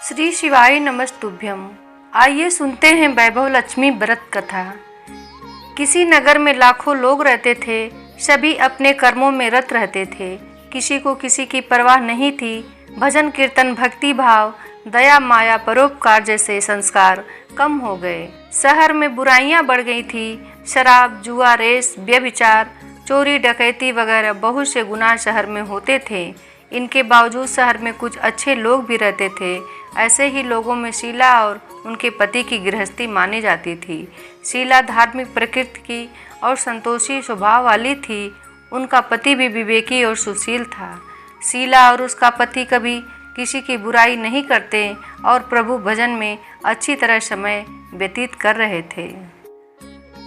श्री शिवाय नमस्तुभ्यम। आइए सुनते हैं वैभव लक्ष्मी व्रत कथा। किसी नगर में लाखों लोग रहते थे। सभी अपने कर्मों में रत रहते थे। किसी को किसी की परवाह नहीं थी। भजन कीर्तन, भक्ति भाव, दया, माया, परोपकार जैसे संस्कार कम हो गए। शहर में बुराइयां बढ़ गई थी। शराब, जुआ, रेस, व्यभिचार, चोरी, डकैती वगैरह बहुत से गुनाह शहर में होते थे। इनके बावजूद शहर में कुछ अच्छे लोग भी रहते थे। ऐसे ही लोगों में शीला और उनके पति की गृहस्थी मानी जाती थी। शीला धार्मिक प्रकृति की और संतोषी स्वभाव वाली थी। उनका पति भी विवेकी और सुशील था। शीला और उसका पति कभी किसी की बुराई नहीं करते और प्रभु भजन में अच्छी तरह समय व्यतीत कर रहे थे।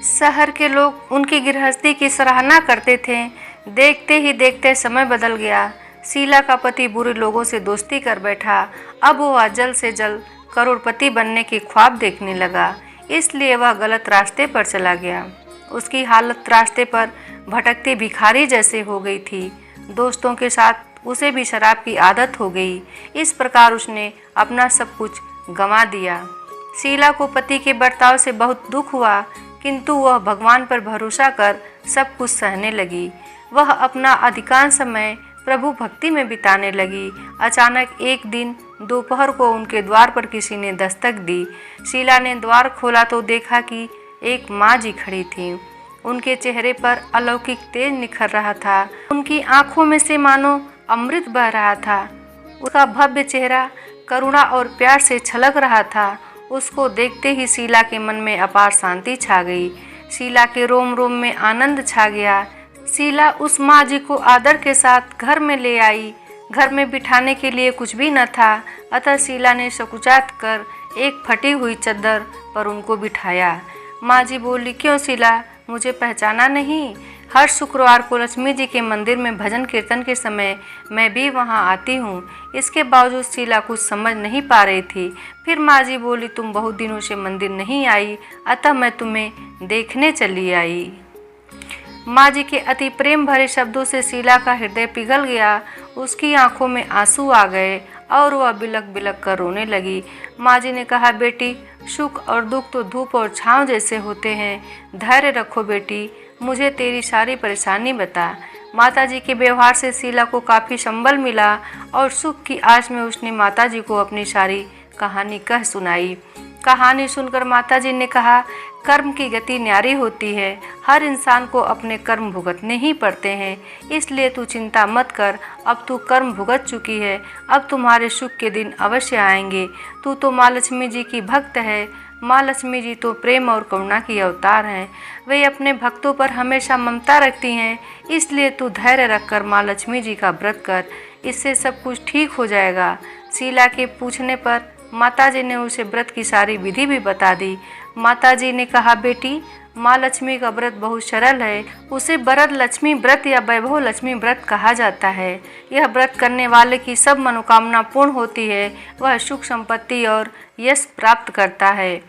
शहर के लोग उनकी गृहस्थी की सराहना करते थे। देखते ही देखते समय बदल गया। शीला का पति बुरे लोगों से दोस्ती कर बैठा। अब वह जल्द से जल्द करोड़पति बनने की ख्वाब देखने लगा, इसलिए वह गलत रास्ते पर चला गया। उसकी हालत रास्ते पर भटकते भिखारी जैसे हो गई थी। दोस्तों के साथ उसे भी शराब की आदत हो गई। इस प्रकार उसने अपना सब कुछ गंवा दिया। शीला को पति के बर्ताव से बहुत दुख हुआ, किंतु वह भगवान पर भरोसा कर सब कुछ सहने लगी। वह अपना अधिकांश समय प्रभु भक्ति में बिताने लगी। अचानक एक दिन दोपहर को उनके द्वार पर किसी ने दस्तक दी। शीला ने द्वार खोला तो देखा कि एक माँ जी खड़ी थी। उनके चेहरे पर अलौकिक तेज निखर रहा था। उनकी आंखों में से मानो अमृत बह रहा था। उसका भव्य चेहरा करुणा और प्यार से छलक रहा था। उसको देखते ही शीला के मन में अपार शांति छा गई। शीला के रोम रोम में आनंद छा गया। शीला उस माँ जी को आदर के साथ घर में ले आई। घर में बिठाने के लिए कुछ भी न था, अतः शीला ने सकुचात कर एक फटी हुई चद्दर पर उनको बिठाया। माँ जी बोली, क्यों शीला, मुझे पहचाना नहीं? हर शुक्रवार को लक्ष्मी जी के मंदिर में भजन कीर्तन के समय मैं भी वहाँ आती हूँ। इसके बावजूद शीला कुछ समझ नहीं पा रही थी। फिर माँ जी बोली, तुम बहुत दिनों से मंदिर नहीं आई, अतः मैं तुम्हें देखने चली आई। माँ जी के अति प्रेम भरे शब्दों से शीला का हृदय पिघल गया। उसकी आंखों में आंसू आ गए और वह बिलक बिलक कर रोने लगी। माँ जी ने कहा, बेटी, सुख और दुख तो धूप और छांव जैसे होते हैं। धैर्य रखो बेटी, मुझे तेरी सारी परेशानी बता। माता जी के व्यवहार से शीला को काफ़ी संबल मिला और सुख की आस में उसने माता जी को अपनी सारी कहानी कह सुनाई। कहानी सुनकर माता जी ने कहा, कर्म की गति न्यारी होती है। हर इंसान को अपने कर्म भुगतने ही पड़ते हैं, इसलिए तू चिंता मत कर। अब तू कर्म भुगत चुकी है, अब तुम्हारे सुख के दिन अवश्य आएंगे। तू तो माँ लक्ष्मी जी की भक्त है। माँ लक्ष्मी जी तो प्रेम और करुणा की अवतार हैं। वे अपने भक्तों पर हमेशा ममता रखती हैं, इसलिए तू धैर्य रखकर माँ लक्ष्मी जी का व्रत कर, इससे सब कुछ ठीक हो जाएगा। शीला के पूछने पर माताजी ने उसे व्रत की सारी विधि भी बता दी। माताजी ने कहा, बेटी, माँ लक्ष्मी का व्रत बहुत सरल है। उसे वरद लक्ष्मी व्रत या वैभव लक्ष्मी व्रत कहा जाता है। यह व्रत करने वाले की सब मनोकामना पूर्ण होती है। वह सुख संपत्ति और यश प्राप्त करता है।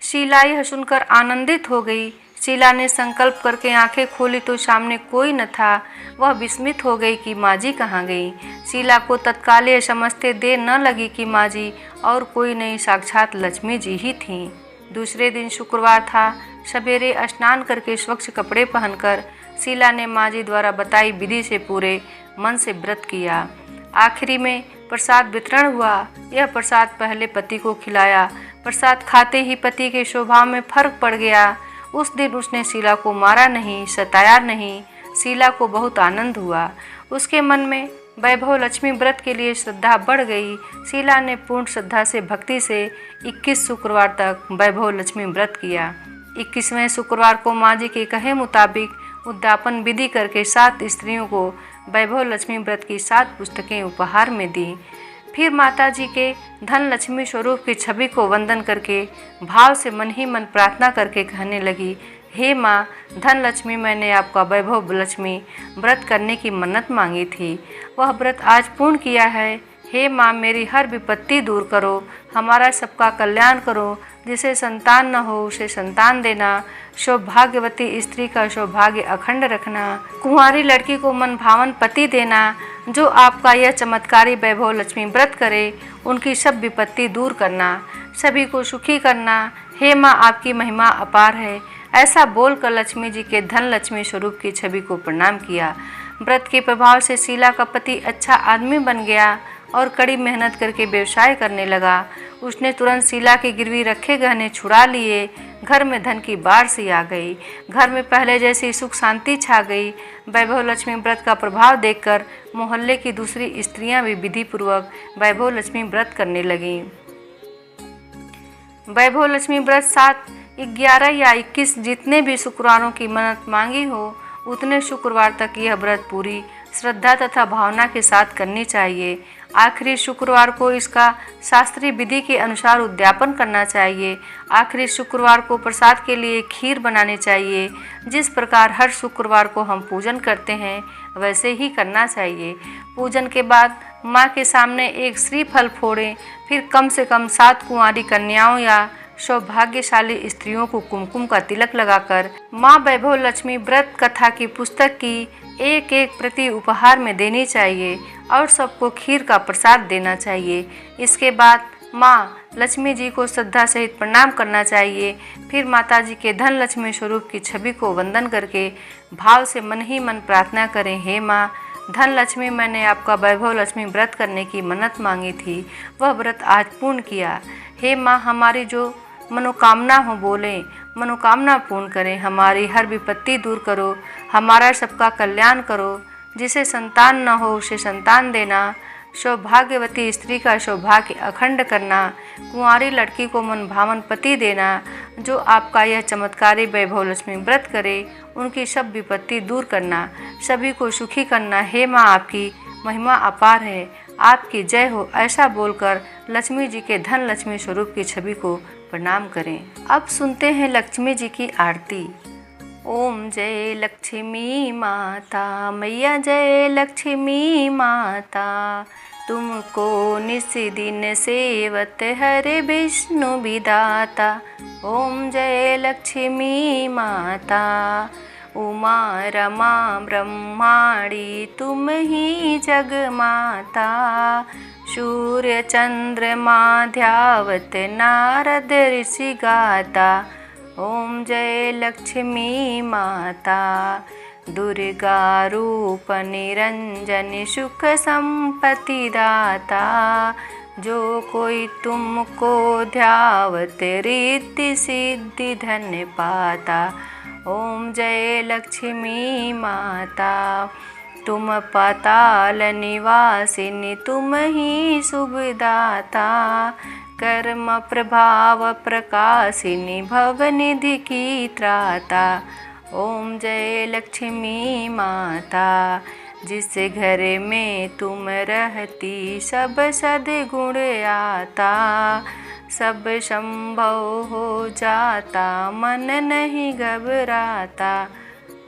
शीला यह सुनकर आनंदित हो गई। शीला ने संकल्प करके आंखें खोली तो सामने कोई न था। वह विस्मित हो गई कि माँ जी कहाँ गई। शीला को तत्काल यह समझते देर न लगी कि माँ जी और कोई नहीं, साक्षात लक्ष्मी जी ही थीं। दूसरे दिन शुक्रवार था। सवेरे स्नान करके स्वच्छ कपड़े पहनकर शीला ने माँ जी द्वारा बताई विधि से पूरे मन से व्रत किया। आखिरी में प्रसाद वितरण हुआ। यह प्रसाद पहले पति को खिलाया। प्रसाद खाते ही पति के स्वभाव में फर्क पड़ गया। उस दिन उसने शीला को मारा नहीं, सताया नहीं। शीला को बहुत आनंद हुआ। उसके मन में वैभव लक्ष्मी व्रत के लिए श्रद्धा बढ़ गई। शीला ने पूर्ण श्रद्धा से भक्ति से 21 शुक्रवार तक वैभव लक्ष्मी व्रत किया। 21वें शुक्रवार को माँ जी के कहे मुताबिक उद्यापन विधि करके 7 स्त्रियों को वैभव लक्ष्मी व्रत की 7 पुस्तकें उपहार में दी। फिर माता जी के धन लक्ष्मी स्वरूप की छवि को वंदन करके भाव से मन ही मन प्रार्थना करके कहने लगी, हे माँ धन लक्ष्मी, मैंने आपका वैभव लक्ष्मी व्रत करने की मन्नत मांगी थी। वह व्रत आज पूर्ण किया है। हे माँ, मेरी हर विपत्ति दूर करो, हमारा सबका कल्याण करो, जिसे संतान न हो उसे संतान देना, सौभाग्यवती स्त्री का सौभाग्य अखंड रखना, कुंवारी लड़की को मन भावन पति देना। जो आपका यह चमत्कारी वैभव लक्ष्मी व्रत करे उनकी सब विपत्ति दूर करना, सभी को सुखी करना। हे माँ, आपकी महिमा अपार है। ऐसा बोलकर लक्ष्मी जी के धन लक्ष्मी स्वरूप की छवि को प्रणाम किया। व्रत के प्रभाव से शीला का पति अच्छा आदमी बन गया और कड़ी मेहनत करके व्यवसाय करने लगा। उसने तुरंत शीला के गिरवी रखे गहने छुड़ा लिए। घर में धन की बाढ़ सी आ गई। घर में पहले जैसी सुख शांति छा गई। वैभव लक्ष्मी व्रत का प्रभाव देखकर मोहल्ले की दूसरी स्त्रियां भी विधि पूर्वक वैभव लक्ष्मी व्रत करने लगीं। वैभव लक्ष्मी व्रत 7, 11 या 21 जितने भी शुक्रवारों की मन्नत मांगी हो उतने शुक्रवार तक यह व्रत पूरी श्रद्धा तथा भावना के साथ करनी चाहिए। आखिरी शुक्रवार को इसका शास्त्रीय विधि के अनुसार उद्यापन करना चाहिए। आखिरी शुक्रवार को प्रसाद के लिए खीर बनानी चाहिए। जिस प्रकार हर शुक्रवार को हम पूजन करते हैं वैसे ही करना चाहिए। पूजन के बाद माँ के सामने एक श्रीफल फोड़ें, फिर कम से कम 7 कुंवारी कन्याओं या सौभाग्यशाली स्त्रियों को कुमकुम का तिलक लगाकर माँ वैभव लक्ष्मी व्रत कथा की पुस्तक की एक एक प्रति उपहार में देनी चाहिए और सबको खीर का प्रसाद देना चाहिए। इसके बाद माँ लक्ष्मी जी को श्रद्धा सहित प्रणाम करना चाहिए। फिर माता जी के धन लक्ष्मी स्वरूप की छवि को वंदन करके भाव से मन ही मन प्रार्थना करें, हे माँ धन लक्ष्मी, मैंने आपका वैभव लक्ष्मी व्रत करने की मन्नत मांगी थी, वह व्रत आज पूर्ण किया। हे माँ, हमारी जो मनोकामना हो बोले, मनोकामना पूर्ण करें। हमारी हर विपत्ति दूर करो, हमारा सबका कल्याण करो। जिसे संतान न हो उसे संतान देना, सौभाग्यवती स्त्री का सौभाग्य अखंड करना, कुंवारी लड़की को मन भावन पति देना। जो आपका यह चमत्कारी वैभव लक्ष्मी व्रत करे उनकी सब विपत्ति दूर करना, सभी को सुखी करना। हे माँ, आपकी महिमा अपार है, आपकी जय हो। ऐसा बोलकर लक्ष्मी जी के धन लक्ष्मी स्वरूप की छवि को प्रणाम करें। अब सुनते हैं लक्ष्मी जी की आरती। ओम जय लक्ष्मी माता, मैया जय लक्ष्मी माता, तुमको निस दिन सेवत हरे विष्णु विधाता। ओम जय लक्ष्मी माता, उमा रमा ब्रह्माणी तुम ही जग माता, सूर्य चंद्रमा ध्यावत नारद ऋषि गाता। ओम जय लक्ष्मी माता, दुर्गा रूप निरंजन सुख संपत्ति दाता, जो कोई तुमको ध्यावत रिद्धि सिद्धि धन पाता। ओम जय लक्ष्मी माता, तुम पाताल निवासिनी तुम ही शुभदाता, कर्म प्रभाव प्रकाशिनी भवनिधि की त्राता। ओम जय लक्ष्मी माता, जिस घर में तुम रहती सब सद्गुण आता, सब संभव हो जाता मन नहीं घबराता।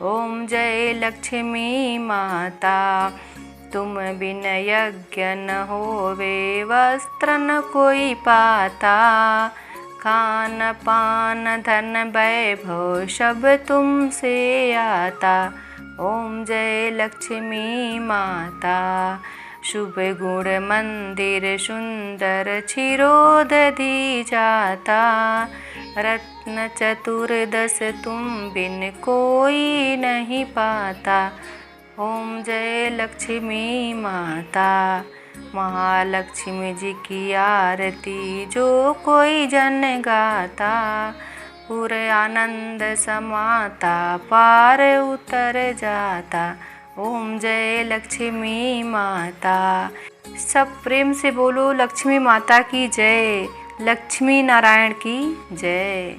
ओम जय लक्ष्मी माता, तुम बिन यज्ञ न होवे वस्त्र न कोई पाता, खान पान धन वैभव सब तुमसे आता। ओम जय लक्ष्मी माता, शुभ गुण मंदिर सुंदर क्षीरोदधि जाता, रत्न चतुर्दश तुम बिन कोई नहीं पाता। ओम जय लक्ष्मी माता, महालक्ष्मी जी की आरती जो कोई जन गाता, पूरे आनंद समाता पार उतर जाता। ओम जय लक्ष्मी माता। सब प्रेम से बोलो लक्ष्मी माता की जय, लक्ष्मी नारायण की जय।